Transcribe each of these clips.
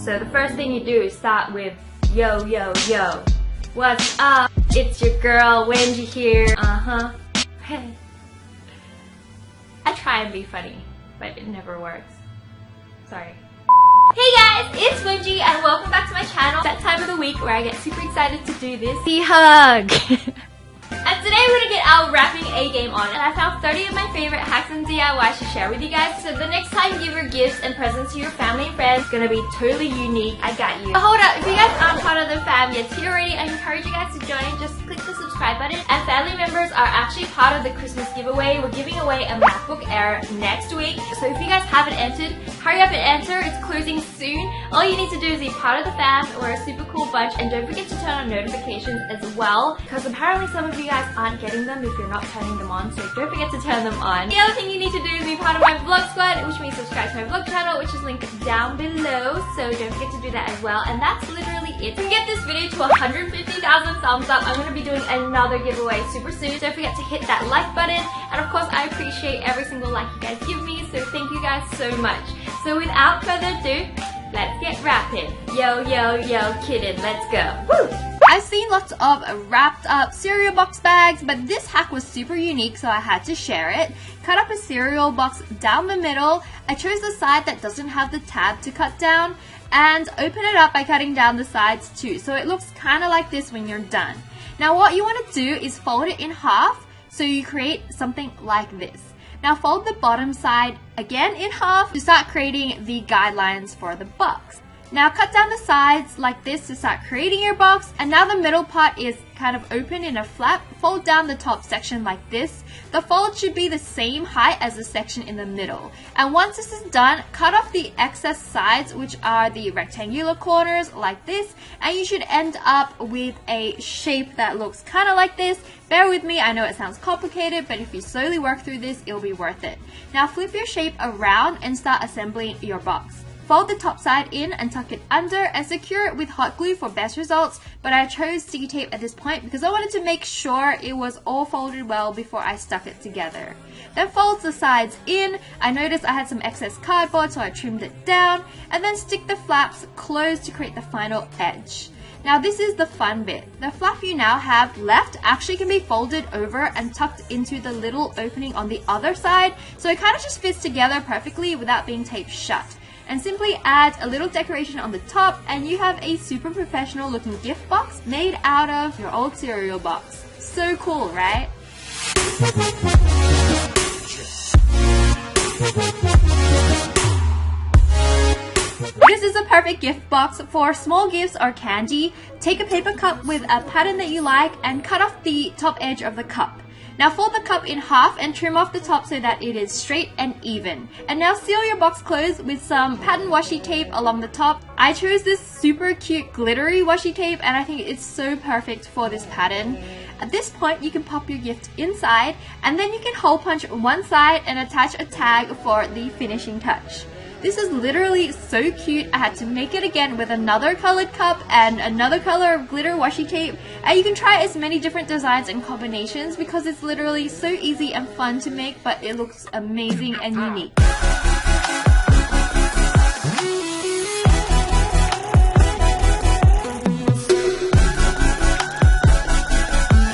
So the first thing you do is start with yo, yo, yo. What's up? It's your girl Wenji here. Hey. I try and be funny, but it never works. Sorry. Hey guys, it's Wenji and welcome back to my channel. That time of the week where I get super excited to do this. The hug. And today we're gonna get our wrapping A game on, and I found 30 of my favorite hacks and DIYs to share with you guys. So the next time you give your gifts and presents to your family and friends, it's gonna be totally unique. I got you. But hold up, if you guys aren't part of the fam yet here already, I encourage you guys to join. Just click the subscribe button. And family members are actually part of the Christmas giveaway. We're giving away a MacBook Air next week. So if you guys haven't entered, hurry up and enter. It's closing soon. All you need to do is be part of the fam. We're a super cool bunch, and don't forget to turn on notifications as well, because apparently some of you guys aren't getting them if you're not turning them on, so don't forget to turn them on. The other thing you need to do is be part of my vlog squad, which means subscribe to my vlog channel, which is linked down below, so don't forget to do that as well. And that's literally it. To get this video to 150,000 thumbs up, I'm going to be doing another giveaway super soon. Don't forget to hit that like button, and of course I appreciate every single like you guys give me, so thank you guys so much. So without further ado, let's get wrapping. Yo, yo, yo, kidding, let's go. Woo! I've seen lots of wrapped up cereal box bags, but this hack was super unique, so I had to share it. Cut up a cereal box down the middle. I chose the side that doesn't have the tab to cut down, and open it up by cutting down the sides too, so it looks kind of like this when you're done. Now what you want to do is fold it in half, so you create something like this. Now fold the bottom side again in half to start creating the guidelines for the box. Now cut down the sides like this to start creating your box, and now the middle part is kind of open in a flap. Fold down the top section like this. The fold should be the same height as the section in the middle. And once this is done, cut off the excess sides, which are the rectangular corners like this, and you should end up with a shape that looks kind of like this. Bear with me, I know it sounds complicated, but if you slowly work through this, it'll be worth it. Now flip your shape around and start assembling your box. Fold the top side in and tuck it under, and secure it with hot glue for best results, but I chose sticky tape at this point because I wanted to make sure it was all folded well before I stuck it together. Then fold the sides in. I noticed I had some excess cardboard, so I trimmed it down, and then stick the flaps closed to create the final edge. Now this is the fun bit. The flap you now have left actually can be folded over and tucked into the little opening on the other side, so it kind of just fits together perfectly without being taped shut. And simply add a little decoration on the top, and you have a super professional looking gift box made out of your old cereal box. So cool, right? This is a perfect gift box for small gifts or candy. Take a paper cup with a pattern that you like and cut off the top edge of the cup. Now fold the cup in half and trim off the top so that it is straight and even. And now seal your box closed with some pattern washi tape along the top. I chose this super cute glittery washi tape, and I think it's so perfect for this pattern. At this point you can pop your gift inside, and then you can hole punch one side and attach a tag for the finishing touch. This is literally so cute. I had to make it again with another colored cup and another color of glitter washi tape. And you can try as many different designs and combinations because it's literally so easy and fun to make, but it looks amazing and unique.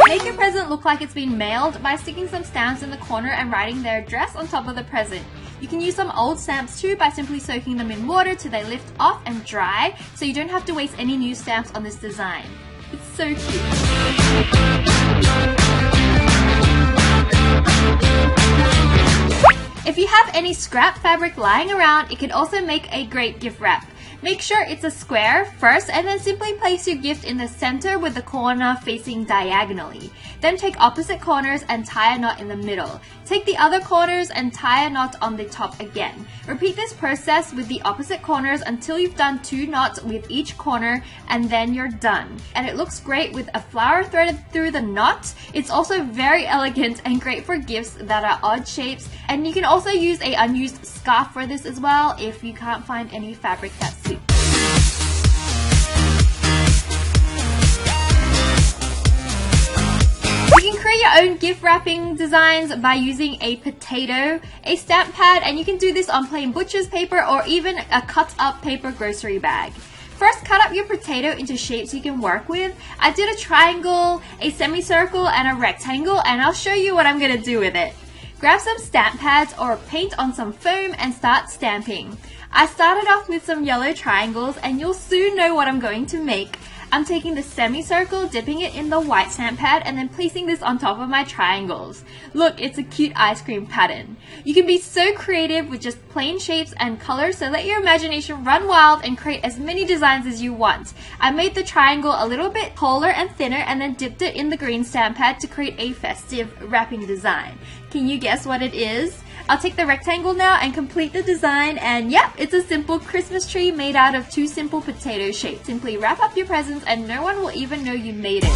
Make your present look like it's been mailed by sticking some stamps in the corner and writing their address on top of the present. You can use some old stamps too by simply soaking them in water till they lift off and dry, so you don't have to waste any new stamps on this design. It's so cute. If you have any scrap fabric lying around, it can also make a great gift wrap. Make sure it's a square first, and then simply place your gift in the center with the corner facing diagonally. Then take opposite corners and tie a knot in the middle. Take the other corners and tie a knot on the top again. Repeat this process with the opposite corners until you've done 2 knots with each corner, and then you're done. And it looks great with a flower threaded through the knot. It's also very elegant and great for gifts that are odd shapes, and you can also use an unused scarf for this as well if you can't find any fabric that suits. You can create your own gift wrapping designs by using a potato, a stamp pad, and you can do this on plain butcher's paper or even a cut up paper grocery bag. First, cut up your potato into shapes you can work with. I did a triangle, a semicircle, and a rectangle, and I'll show you what I'm going to do with it. Grab some stamp pads or paint on some foam and start stamping. I started off with some yellow triangles, and you'll soon know what I'm going to make. I'm taking the semicircle, dipping it in the white stamp pad, and then placing this on top of my triangles. Look, it's a cute ice cream pattern. You can be so creative with just plain shapes and colors, so let your imagination run wild and create as many designs as you want. I made the triangle a little bit taller and thinner and then dipped it in the green stamp pad to create a festive wrapping design. Can you guess what it is? I'll take the rectangle now and complete the design, and yep, it's a simple Christmas tree made out of two simple potato shapes. Simply wrap up your presents and no one will even know you made it.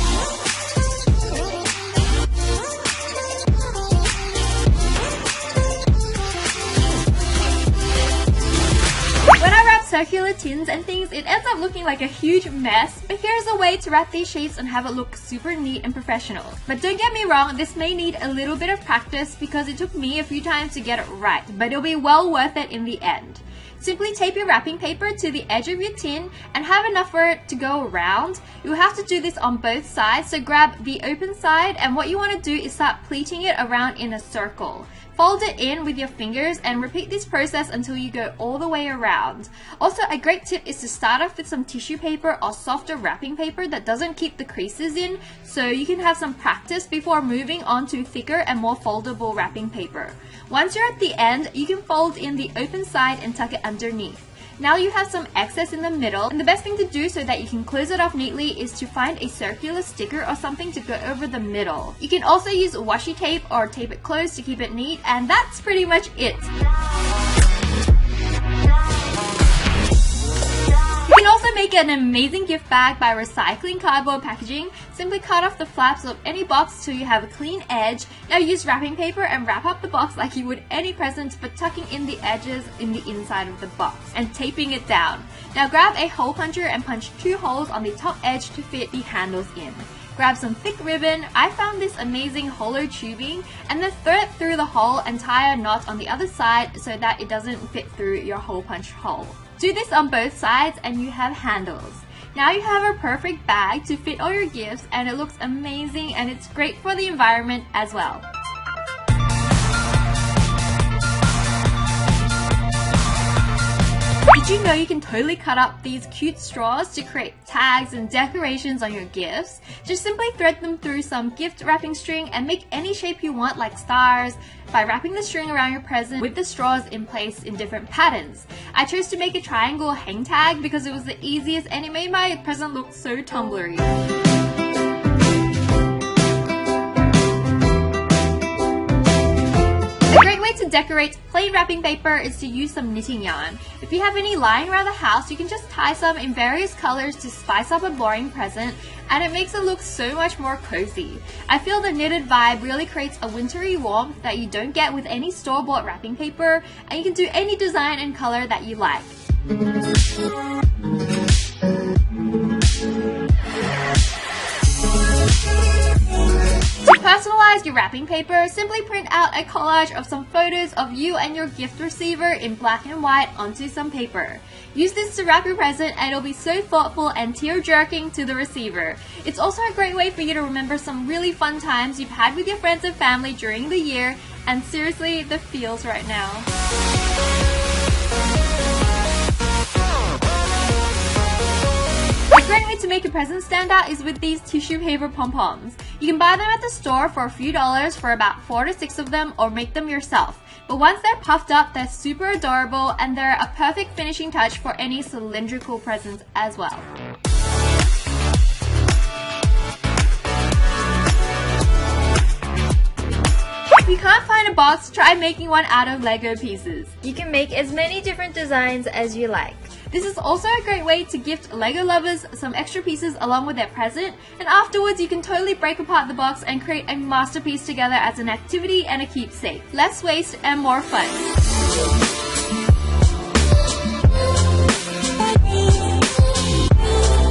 When I wrap circular tins and things, it ends up looking like a huge mess, but here's a way to wrap these shapes and have it look super neat and professional. But don't get me wrong, this may need a little bit of practice because it took me a few times to get it right, but it'll be well worth it in the end. Simply tape your wrapping paper to the edge of your tin and have enough for it to go around. You'll have to do this on both sides, so grab the open side, and what you want to do is start pleating it around in a circle. Fold it in with your fingers and repeat this process until you go all the way around. Also, a great tip is to start off with some tissue paper or softer wrapping paper that doesn't keep the creases in, so you can have some practice before moving on to thicker and more foldable wrapping paper. Once you're at the end, you can fold in the open side and tuck it underneath. Now you have some excess in the middle, and the best thing to do so that you can close it off neatly is to find a circular sticker or something to go over the middle. You can also use washi tape or tape it closed to keep it neat, and that's pretty much it. You can also make an amazing gift bag by recycling cardboard packaging. Simply cut off the flaps of any box till you have a clean edge. Now use wrapping paper and wrap up the box like you would any present, but tucking in the edges in the inside of the box and taping it down. Now grab a hole puncher and punch 2 holes on the top edge to fit the handles in. Grab some thick ribbon. I found this amazing hollow tubing, and then thread it through the hole and tie a knot on the other side so that it doesn't fit through your hole punch hole. Do this on both sides and you have handles. Now you have a perfect bag to fit all your gifts, and it looks amazing and it's great for the environment as well. Did you know you can totally cut up these cute straws to create tags and decorations on your gifts? Just simply thread them through some gift wrapping string and make any shape you want, like stars, by wrapping the string around your present with the straws in place in different patterns. I chose to make a triangle hang tag because it was the easiest and it made my present look so tumblery. To decorate plain wrapping paper is to use some knitting yarn. If you have any lying around the house, you can just tie some in various colors to spice up a boring present, and it makes it look so much more cozy. I feel the knitted vibe really creates a wintry warmth that you don't get with any store-bought wrapping paper, and you can do any design and color that you like. Personalize your wrapping paper. Simply print out a collage of some photos of you and your gift receiver in black and white onto some paper. Use this to wrap your present and it'll be so thoughtful and tear-jerking to the receiver. It's also a great way for you to remember some really fun times you've had with your friends and family during the year, and seriously, the feels right now. A great way to make a present stand out is with these tissue paper pom-poms. You can buy them at the store for a few dollars for about 4 to 6 of them, or make them yourself. But once they're puffed up, they're super adorable and they're a perfect finishing touch for any cylindrical presents as well. If you can't find a box, try making one out of Lego pieces. You can make as many different designs as you like. This is also a great way to gift Lego lovers some extra pieces along with their present, and afterwards you can totally break apart the box and create a masterpiece together as an activity and a keepsake. Less waste and more fun.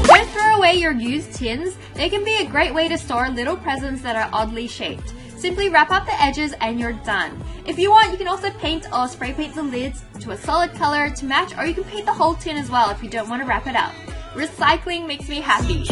Don't throw away your used tins, they can be a great way to store little presents that are oddly shaped. Simply wrap up the edges and you're done. If you want, you can also paint or spray paint the lids to a solid color to match, or you can paint the whole tin as well if you don't want to wrap it up. Recycling makes me happy.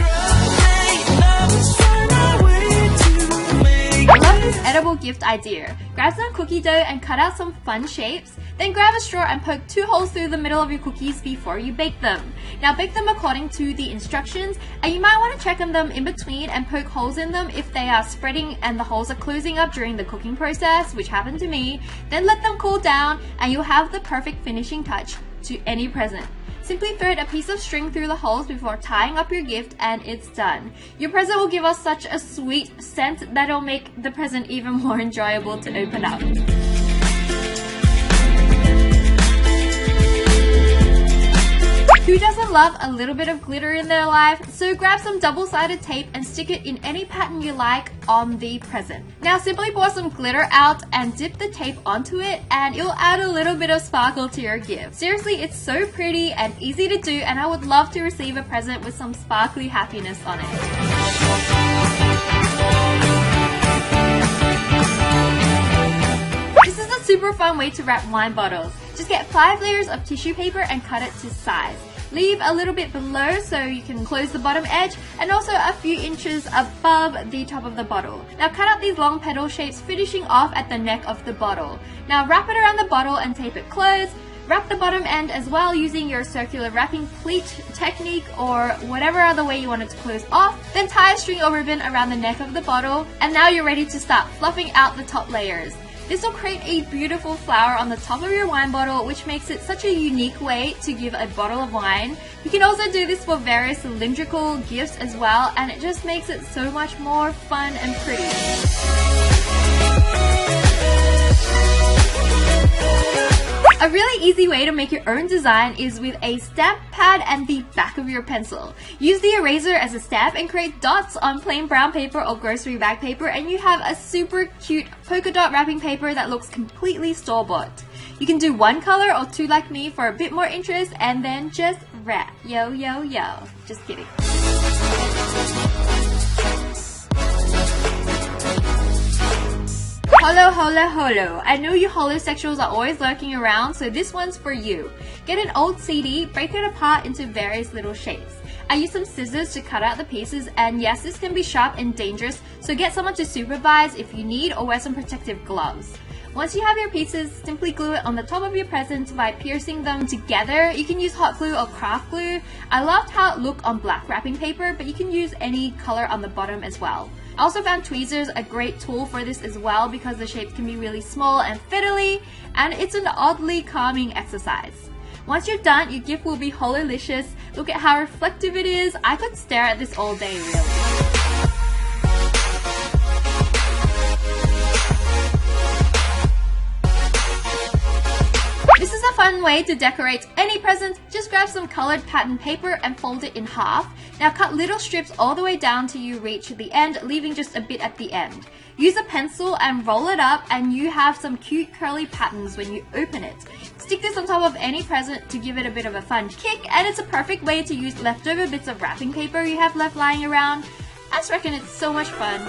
I love this edible gift idea. Grab some cookie dough and cut out some fun shapes. Then grab a straw and poke 2 holes through the middle of your cookies before you bake them. Now bake them according to the instructions, and you might want to check on them in between and poke holes in them if they are spreading and the holes are closing up during the cooking process, which happened to me. Then let them cool down and you'll have the perfect finishing touch to any present. Simply thread a piece of string through the holes before tying up your gift and it's done. Your present will give us such a sweet scent that'll make the present even more enjoyable to open up. Who doesn't love a little bit of glitter in their life? So grab some double-sided tape and stick it in any pattern you like on the present. Now simply pour some glitter out and dip the tape onto it, and it'll add a little bit of sparkle to your gift. Seriously, it's so pretty and easy to do, and I would love to receive a present with some sparkly happiness on it. This is a super fun way to wrap wine bottles. Just get 5 layers of tissue paper and cut it to size. Leave a little bit below so you can close the bottom edge, and also a few inches above the top of the bottle. Now cut out these long petal shapes, finishing off at the neck of the bottle. Now wrap it around the bottle and tape it closed. Wrap the bottom end as well using your circular wrapping pleat technique or whatever other way you want it to close off. Then tie a string or ribbon around the neck of the bottle, and now you're ready to start fluffing out the top layers. This will create a beautiful flower on the top of your wine bottle, which makes it such a unique way to give a bottle of wine. You can also do this for various cylindrical gifts as well, and it just makes it so much more fun and pretty. A really easy way to make your own design is with a stamp pad and the back of your pencil. Use the eraser as a stamp and create dots on plain brown paper or grocery bag paper, and you have a super cute polka dot wrapping paper that looks completely store-bought. You can do 1 color or 2 like me for a bit more interest, and then just wrap. Yo, yo, yo. Just kidding. Holo, holo, holo. I know you holosexuals are always lurking around, so this one's for you. Get an old CD, break it apart into various little shapes. I use some scissors to cut out the pieces, and yes, this can be sharp and dangerous, so get someone to supervise if you need, or wear some protective gloves. Once you have your pieces, simply glue it on the top of your present by piercing them together. You can use hot glue or craft glue. I loved how it looked on black wrapping paper, but you can use any color on the bottom as well. I also found tweezers a great tool for this as well, because the shapes can be really small and fiddly, and it's an oddly calming exercise. Once you're done, your gift will be hololicious. Look at how reflective it is. I could stare at this all day, really. This is a fun way to decorate any present. Just grab some colored pattern paper and fold it in half. Now cut little strips all the way down till you reach the end, leaving just a bit at the end. Use a pencil and roll it up, and you have some cute curly patterns when you open it. Stick this on top of any present to give it a bit of a fun kick, and it's a perfect way to use leftover bits of wrapping paper you have left lying around. I just reckon it's so much fun.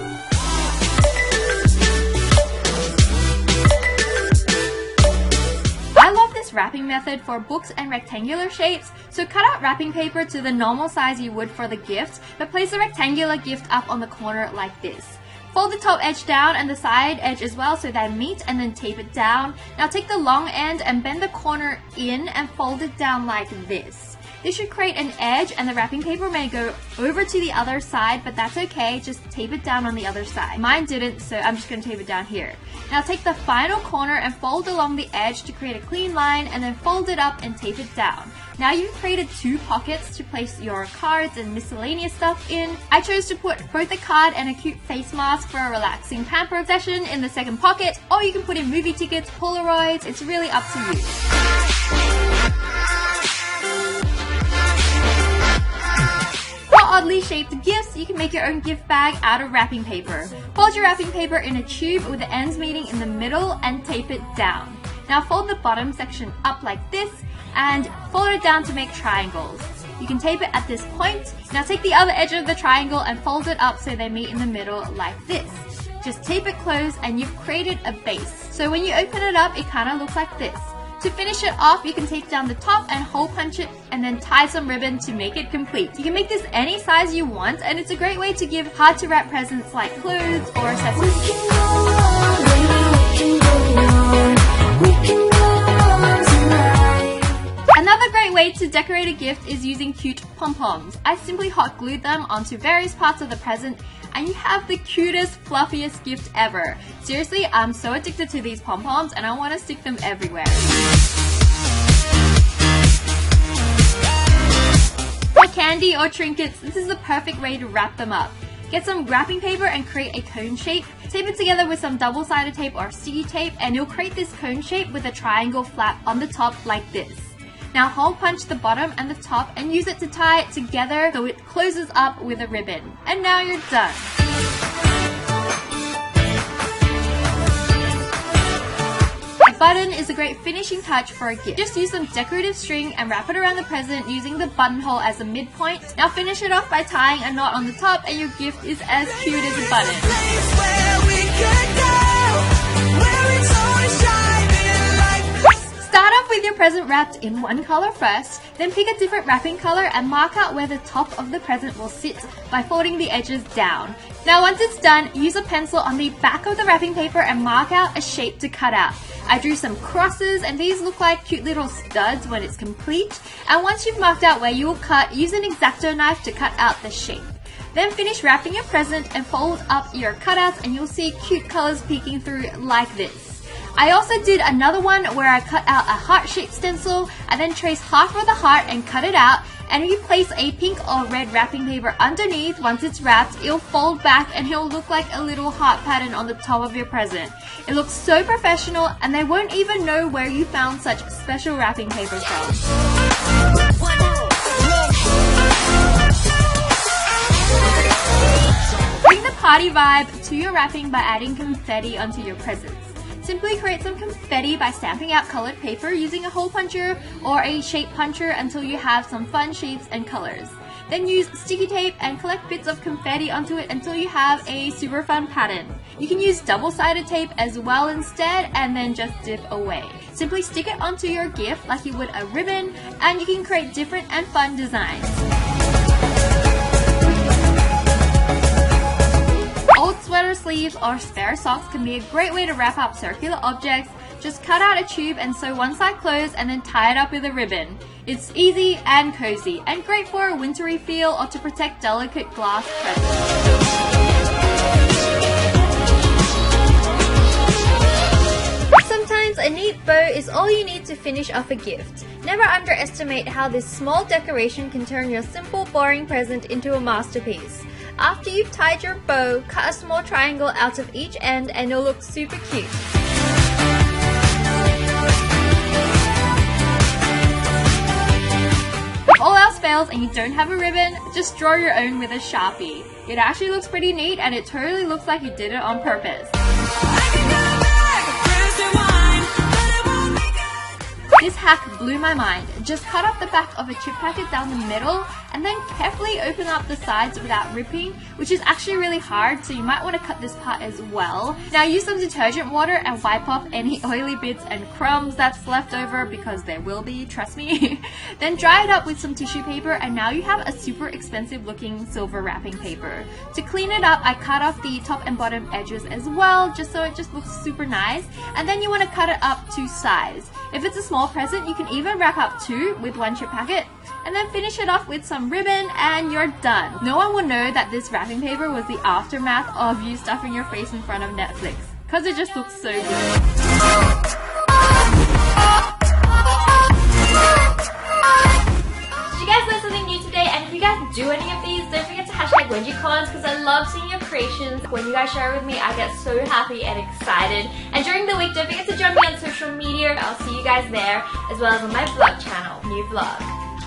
I love this wrapping method for books and rectangular shapes. So cut out wrapping paper to the normal size you would for the gift, but place a rectangular gift up on the corner like this. Fold the top edge down and the side edge as well so they meet, and then tape it down. Now take the long end and bend the corner in and fold it down like this. This should create an edge, and the wrapping paper may go over to the other side, but that's okay, just tape it down on the other side. Mine didn't, so I'm just going to tape it down here. Now take the final corner and fold along the edge to create a clean line, and then fold it up and tape it down. Now you've created 2 pockets to place your cards and miscellaneous stuff in. I chose to put both a card and a cute face mask for a relaxing pamper session in the second pocket, or you can put in movie tickets, Polaroids, it's really up to you. Oddly shaped gifts, you can make your own gift bag out of wrapping paper. Fold your wrapping paper in a tube with the ends meeting in the middle and tape it down. Now fold the bottom section up like this and fold it down to make triangles. You can tape it at this point. Now take the other edge of the triangle and fold it up so they meet in the middle like this. Just tape it closed and you've created a base. So when you open it up, it kind of looks like this. To finish it off, you can tape down the top and hole punch it and then tie some ribbon to make it complete. You can make this any size you want, and it's a great way to give hard to wrap presents like clothes or accessories. Another great way to decorate a gift is using cute pom-poms. I simply hot glued them onto various parts of the present and you have the cutest, fluffiest gift ever. Seriously, I'm so addicted to these pom-poms and I want to stick them everywhere. For candy or trinkets, this is the perfect way to wrap them up. Get some wrapping paper and create a cone shape. Tape it together with some double-sided tape or sticky tape and you'll create this cone shape with a triangle flap on the top like this. Now hole punch the bottom and the top and use it to tie it together so it closes up with a ribbon. And now you're done. A button is a great finishing touch for a gift. Just use some decorative string and wrap it around the present using the buttonhole as a midpoint. Now finish it off by tying a knot on the top and your gift is as cute as a button. Start off with your present wrapped in one color first, then pick a different wrapping color and mark out where the top of the present will sit by folding the edges down. Now once it's done, use a pencil on the back of the wrapping paper and mark out a shape to cut out. I drew some crosses and these look like cute little studs when it's complete. And once you've marked out where you will cut, use an X-Acto knife to cut out the shape. Then finish wrapping your present and fold up your cutouts and you'll see cute colors peeking through like this. I also did another one where I cut out a heart-shaped stencil. I then traced half of the heart and cut it out. And if you place a pink or red wrapping paper underneath, once it's wrapped, it'll fold back and it'll look like a little heart pattern on the top of your present. It looks so professional and they won't even know where you found such special wrapping paper from. Bring the party vibe to your wrapping by adding confetti onto your presents. Simply create some confetti by stamping out colored paper using a hole puncher or a shape puncher until you have some fun shapes and colors. Then use sticky tape and collect bits of confetti onto it until you have a super fun pattern. You can use double-sided tape as well instead and then just dip away. Simply stick it onto your gift like you would a ribbon and you can create different and fun designs. Old sweater sleeves or spare socks can be a great way to wrap up circular objects. Just cut out a tube and sew one side closed and then tie it up with a ribbon. It's easy and cozy and great for a wintry feel or to protect delicate glass presents. Sometimes a neat bow is all you need to finish off a gift. Never underestimate how this small decoration can turn your simple, boring present into a masterpiece. After you've tied your bow, cut a small triangle out of each end and it'll look super cute. If all else fails and you don't have a ribbon, just draw your own with a Sharpie. It actually looks pretty neat and it totally looks like you did it on purpose. This hack blew my mind. Just cut off the back of a chip packet down the middle and then carefully open up the sides without ripping, which is actually really hard, so you might want to cut this part as well. Now use some detergent water and wipe off any oily bits and crumbs that's left over because there will be, trust me. Then dry it up with some tissue paper and now you have a super expensive looking silver wrapping paper. To clean it up, I cut off the top and bottom edges as well, just so it just looks super nice. And then you want to cut it up to size. If it's a small present, you can even wrap up two with one chip packet and then finish it off with some ribbon and you're done. No one will know that this wrapping paper was the aftermath of you stuffing your face in front of Netflix because it just looks so good. Did you guys learn something new today? And if you guys do any of these, don't forget to hashtag WenjiCons because I love seeing your creations. When you guys share with me, I get so happy and excited. And during the week, don't forget to join me on social media. I'll see you guys there, as well as on my vlog channel, new vlog.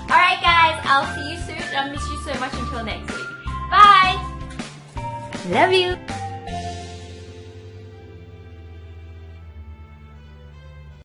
Alright guys, I'll see you soon. I'll miss you so much until next week. Bye! Love you!